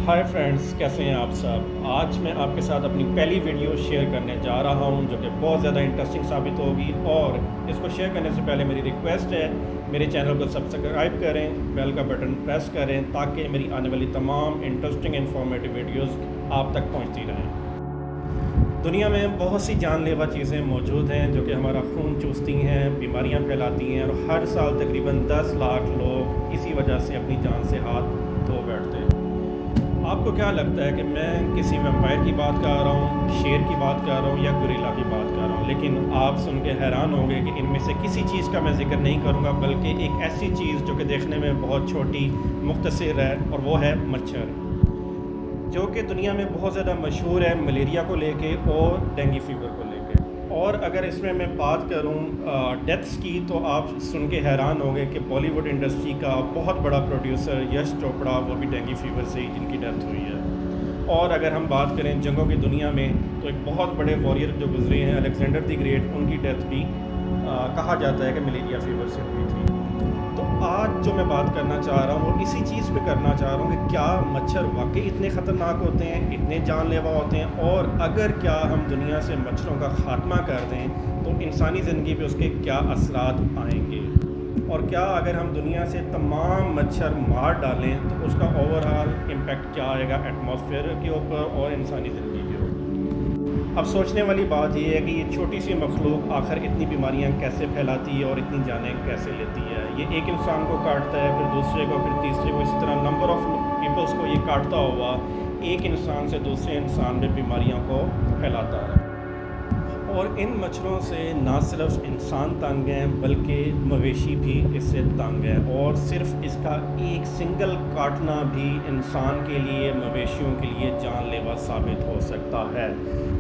Hi friends, कैसे हैं आप सब। आज मैं आपके साथ अपनी पहली वीडियो शेयर करने जा रहा हूं जो कि बहुत ज़्यादा इंटरेस्टिंग साबित होगी। और इसको शेयर करने से पहले मेरी रिक्वेस्ट है, मेरे चैनल को सब्सक्राइब करें, बेल का बटन प्रेस करें ताकि मेरी आने वाली तमाम इंटरेस्टिंग इन्फॉर्मेटिव वीडियोस आप तक पहुंचती रहें। दुनिया में बहुत सी जानलेवा चीज़ें मौजूद हैं जो कि हमारा खून चूसती हैं, बीमारियां फैलाती हैं, और हर साल तकरीबन 10 लाख लोग इसी वजह से अपनी जान से हाथ धो बैठते हैं। आपको क्या लगता है कि मैं किसी वैम्पायर की बात कर रहा हूँ, शेर की बात कर रहा हूँ या गोरिल्ला की बात कर रहा हूँ? लेकिन आप सुन के हैरान होंगे कि इनमें से किसी चीज़ का मैं जिक्र नहीं करूँगा, बल्कि एक ऐसी चीज़ जो कि देखने में बहुत छोटी मुख्तसर है, और वो है मच्छर, जो कि दुनिया में बहुत ज़्यादा मशहूर है मलेरिया को लेके और डेंगू फीवर को लेके। और अगर इसमें मैं बात करूं डेथ्स की, तो आप सुन के हैरान होंगे कि बॉलीवुड इंडस्ट्री का बहुत बड़ा प्रोड्यूसर यश चोपड़ा, वो भी डेंगू फीवर से ही जिनकी डेथ हुई है। और अगर हम बात करें जंगों की दुनिया में, तो एक बहुत बड़े वॉरियर जो गुजरे हैं अलेक्जेंडर द ग्रेट, उनकी डेथ भी कहा जाता है कि मलेरिया फीवर से हुई थी। तो आज जो मैं बात करना चाह रहा हूँ वो इसी चीज़ पे करना चाह रहा हूँ कि क्या मच्छर वाकई इतने ख़तरनाक होते हैं, इतने जानलेवा होते हैं, और अगर क्या हम दुनिया से मच्छरों का ख़ात्मा कर दें तो इंसानी ज़िंदगी पे उसके क्या असरात आएंगे, और क्या अगर हम दुनिया से तमाम मच्छर मार डालें तो उसका ओवरऑल इम्पेक्ट क्या आएगा एटमॉस्फेयर के ऊपर और इंसानी ज़िंदगी के ऊपर। अब सोचने वाली बात यह है कि ये छोटी सी मखलूक आखिर इतनी बीमारियां कैसे फैलाती है और इतनी जानें कैसे लेती है। ये एक इंसान को काटता है, फिर दूसरे को, फिर तीसरे को, इसी तरह नंबर ऑफ़ पीपल्स को ये काटता हुआ एक इंसान से दूसरे इंसान में बीमारियों को फैलाता है। और इन मच्छरों से ना सिर्फ इंसान तंग हैं बल्कि मवेशी भी इससे तंग है, और सिर्फ इसका एक सिंगल काटना भी इंसान के लिए, मवेशियों के लिए जानलेवा साबित हो सकता है।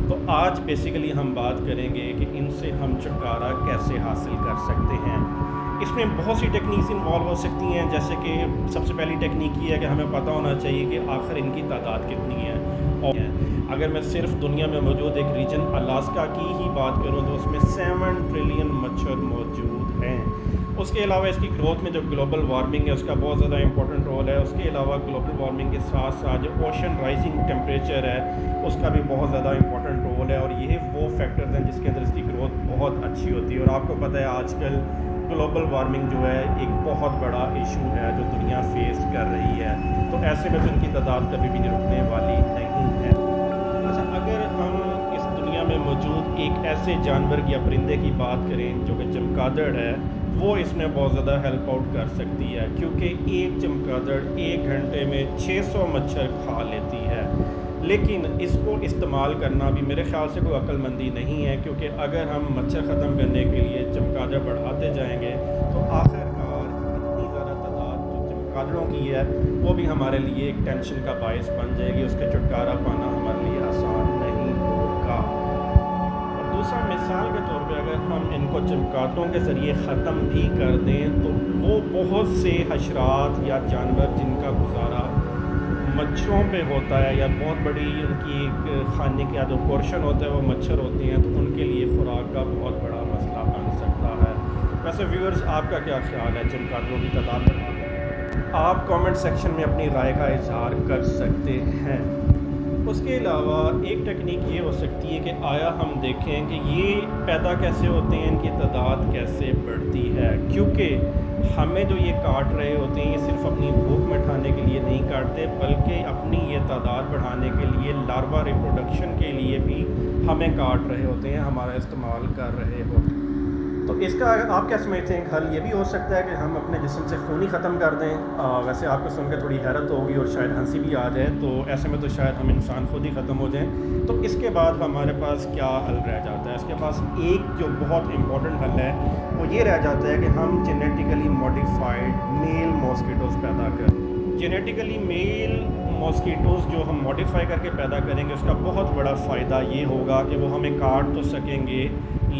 तो आज बेसिकली हम बात करेंगे कि इनसे हम छुटकारा कैसे हासिल कर सकते हैं। इसमें बहुत सी टेक्निक्स इन्वॉल्व हो सकती हैं, जैसे कि सबसे पहली टेक्निक ये है कि हमें पता होना चाहिए कि आखिर इनकी तादाद कितनी है। और अगर मैं सिर्फ दुनिया में मौजूद एक रीजन अलास्का की ही बात करूं तो उसमें 7 ट्रिलियन मच्छर मौजूद हैं। उसके अलावा इसकी ग्रोथ में जो ग्लोबल वार्मिंग है उसका बहुत ज़्यादा इंपॉर्टेंट रोल है। उसके अलावा ग्लोबल वार्मिंग के साथ साथ जो ओशन राइजिंग टेम्परेचर है उसका भी बहुत ज़्यादा इंपॉर्टेंट रोल है, और ये वो फैक्टर्स हैं जिसके अंदर इसकी ग्रोथ बहुत अच्छी होती है। और आपको पता है आजकल ग्लोबल वार्मिंग जो है एक बहुत बड़ा इशू है जो दुनिया फेस कर रही है, तो ऐसे में तो इनकी तादाद कभी भी रुकने वाली नहीं है। अच्छा, अगर हम इस दुनिया में मौजूद एक ऐसे जानवर या परिंदे की बात करें जो कि चमगादड़ है, वो इसमें बहुत ज़्यादा हेल्प आउट कर सकती है, क्योंकि एक चमगादड़ 1 घंटे में 600 मच्छर खा लेती है। लेकिन इसको इस्तेमाल करना भी मेरे ख़्याल से कोई अक्लमंदी नहीं है, क्योंकि अगर हम मच्छर ख़त्म करने के लिए चमगादड़ बढ़ाते जाएंगे तो आखिरकार इतनी ज़्यादा तादाद जो चमगादड़ों की है वो भी हमारे लिए एक टेंशन का बायस बन जाएगी। उसके छुटकारा पाना हमारे लिए आसान नहीं होगा। और दूसरा, मिसाल के तौर पे अगर हम इनको चमगादड़ों के ज़रिए ख़त्म भी कर दें तो वो बहुत से हशरात या जानवर जिनका गुजारा मच्छरों पे होता है, या बहुत बड़ी उनकी एक खाने का जो पोर्शन होता है वो मच्छर होते हैं, तो उनके लिए खुराक का बहुत बड़ा मसला बन सकता है। वैसे व्यूअर्स, आपका क्या ख्याल है चमगादड़ों की तादाद बढ़ाने? आप कमेंट सेक्शन में अपनी राय का इजहार कर सकते हैं। उसके अलावा एक टेक्निक ये हो सकती है कि आया हम देखें कि ये पैदा कैसे होते हैं, इनकी तादाद कैसे बढ़ती है, क्योंकि हमें जो ये काट रहे होते हैं ये सिर्फ अपनी भूख मिटाने के लिए नहीं काटते, बल्कि अपनी ये तादाद बढ़ाने के लिए, लार्वा रिप्रोडक्शन के लिए भी हमें काट रहे होते हैं, हमारा इस्तेमाल कर रहे होते हैं। तो इसका आप क्या समझते हैं हल ये भी हो सकता है कि हम अपने जिस्म से खून ही ख़त्म कर दें? वैसे आपको सुनकर थोड़ी हैरत होगी और शायद हंसी भी आ जाए, तो ऐसे में तो शायद हम इंसान खुद ही ख़त्म हो जाएं। तो इसके बाद हमारे पास क्या हल रह जाता है? इसके पास एक जो बहुत इम्पोर्टेंट हल है वो ये रह जाता है कि हम जेनेटिकली मॉडिफाइड मेल मॉस्किटोज़ पैदा करें। जेनेटिकली मेल मॉस्किटोज़ जो हम मॉडिफाई करके पैदा करेंगे उसका बहुत बड़ा फ़ायदा ये होगा कि वो हमें काट तो सकेंगे,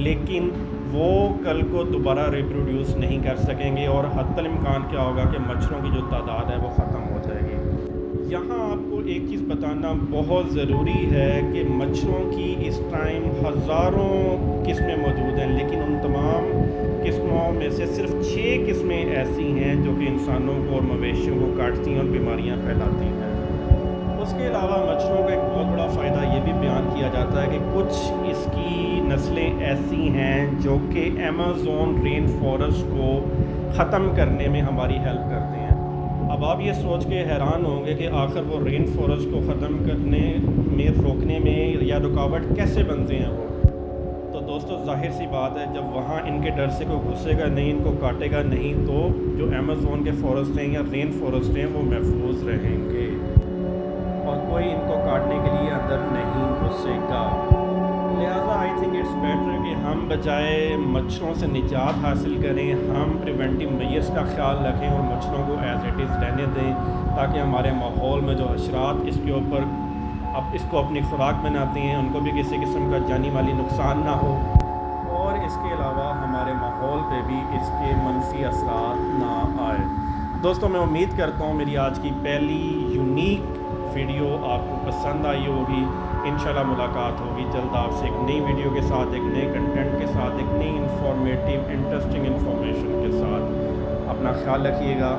लेकिन वो कल को दोबारा रिप्रोड्यूस नहीं कर सकेंगे, और हत्तल इम्कान क्या होगा कि मच्छरों की जो तादाद है वो ख़त्म हो जाएगी। यहाँ आपको एक चीज़ बताना बहुत ज़रूरी है कि मच्छरों की इस टाइम हज़ारों किस्में मौजूद हैं, लेकिन उन तमाम किस्मों में से सिर्फ 6 किस्में ऐसी हैं जो कि इंसानों को और मवेशियों को काटती हैं और बीमारियाँ फैलाती हैं। اس کے علاوہ مچھروں کا ایک بہت بڑا فائدہ یہ بھی بیان کیا جاتا ہے کہ کچھ اس کی نسلیں ایسی ہیں جو کہ ایمیزون رین فارسٹ کو ختم کرنے میں ہماری ہیلپ کرتے ہیں۔ اب آپ یہ سوچ کے حیران ہوں گے کہ آخر وہ رین فارسٹ کو ختم کرنے میں روکنے میں یا رکاوٹ کیسے بنتے ہیں وہ؟ تو دوستو ظاہر سی بات ہے، جب وہاں ان کے ڈر سے کوئی گھسے گا نہیں، ان کو کاٹے گا نہیں، تو جو ایمیزون کے فارسٹ ہیں یا رین فارسٹ ہیں وہ محفوظ رہیں گے اور کوئی ان کو کاٹنے کے لیے اندر نہیں گھسے گا۔ لہٰذا آئی تھنک اٹس بیٹر کہ ہم بجائے مچھروں سے نجات حاصل کریں، ہم پریونٹیو میئرس کا خیال رکھیں اور مچھروں کو ایز اٹ از رہنے دیں، تاکہ ہمارے ماحول میں جو حشرات اس کے اوپر اب اس کو اپنی خوراک بناتے ہیں ان کو بھی کسی قسم کا جانی مالی نقصان نہ ہو، اور اس کے علاوہ ہمارے ماحول پہ بھی اس کے منفی اثرات نہ آئے۔ دوستوں میں امید کرتا ہوں میری آج کی پہلی یونیک ویڈیو آپ کو پسند آئی ہوگی۔ انشاءاللہ ملاقات ہوگی جلد آپ سے ایک نئی ویڈیو کے ساتھ، ایک نئے کنٹینٹ کے ساتھ، ایک نئی انفارمیٹیو انٹرسٹنگ انفارمیشن کے ساتھ۔ اپنا خیال رکھیے گا۔